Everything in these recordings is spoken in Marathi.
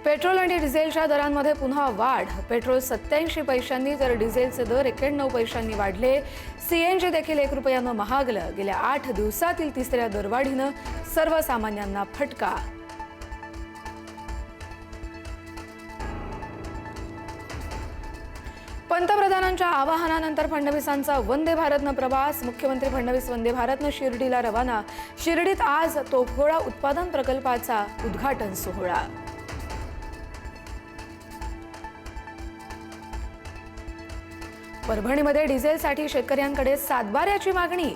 पेट्रोल आणि डिझेलच्या दरांमध्ये पुन्हा वाढ। पेट्रोल 87 पैशांनी तर डिझेलचे दर 91 पैशांनी वाढले। सीएनजी देखील 1 रुपयानं महागलं। गेल्या 8 दिवसातील तिसऱ्या दरवाढीनं सर्वसामान्यांना फटका। पंतप्रधानांच्या आवाहनानंतर फडणवीसांचा वंदे भारतनं प्रवास। मुख्यमंत्री फडणवीस वंदे भारतनं शिर्डीला रवाना। शिर्डीत आज तोफगोळा उत्पादन प्रकल्पाचा उद्घाटन सोहळा। परभणीमध्ये डिझेलसाठी शेतकऱ्यांकडे सातबाऱ्याची मागणी,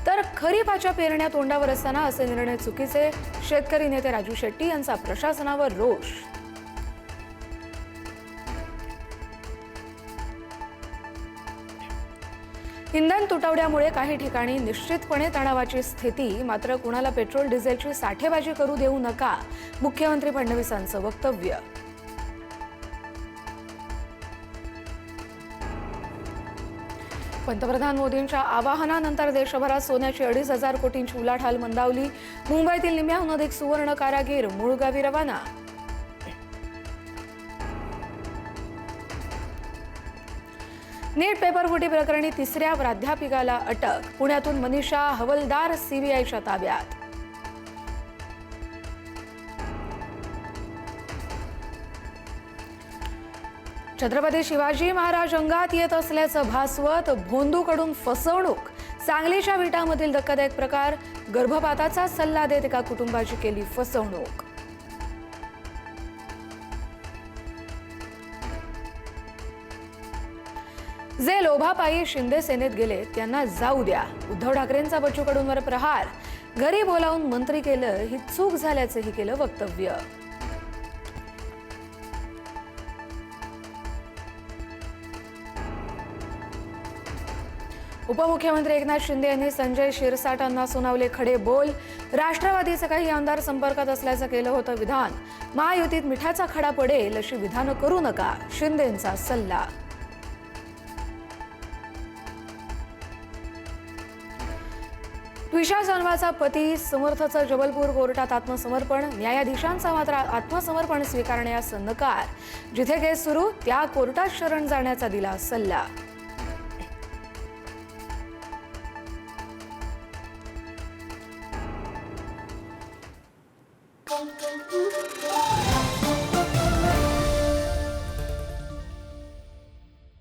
तर खरीपाच्या पेरण्या तोंडावर असताना असे निर्णय चुकीचे। शेतकरी नेते राजू शेट्टी यांचा प्रशासनावर रोष। इंधन तुटवड्यामुळे काही ठिकाणी निश्चितपणे तणावाची स्थिती, मात्र कुणाला पेट्रोल डिझेलची साठेबाजी करू देऊ नका, मुख्यमंत्री फडणवीसांचं वक्तव्य। पंतप्रधान मोदींच्या आवाहनानंतर देशभरात सोन्याची 2,500 कोटींची उलाढाल मंदावली। मुंबईतील निम्म्याहून अधिक सुवर्ण कारागीर मूळगावी रवाना। नीट पेपर फुटी प्रकरणी तिसऱ्या प्राध्यापिकाला अटक। पुण्यातून मनीषा हवलदार सीबीआयच्या ताब्यात। छत्रपती शिवाजी महाराज अंगात येत असल्याचं भासवत भोंदूकडून फसवणूक। सांगलीच्या विटामधील धक्कादायक प्रकार। गर्भपाताचा सल्ला देत एका कुटुंबाची केली फसवणूक। जे लोभापायी शिंदे सेनेत गेले त्यांना जाऊ द्या। उद्धव ठाकरेंचा बच्चू कडूंवर प्रहार। घरी बोलावून मंत्री केलं, ही चूक झाल्याचंही केलं वक्तव्य। उपमुख्यमंत्री एकनाथ शिंदे यांनी संजय शिरसाटांना सुनावले खडे बोल। राष्ट्रवादीचे काही आमदार संपर्कात असल्याचं केलं होतं विधान। महायुतीत मिठाचा खडा पडेल अशी विधानं करू नका, शिंदेंचा सल्ला। ट्विशा जानवाचा पती समर्थचं जबलपूर कोर्टात आत्मसमर्पण। न्यायाधीशांचा मात्र आत्मसमर्पण स्वीकारण्यास नकार। जिथे केस सुरू त्या कोर्टात शरण जाण्याचा दिला सल्ला।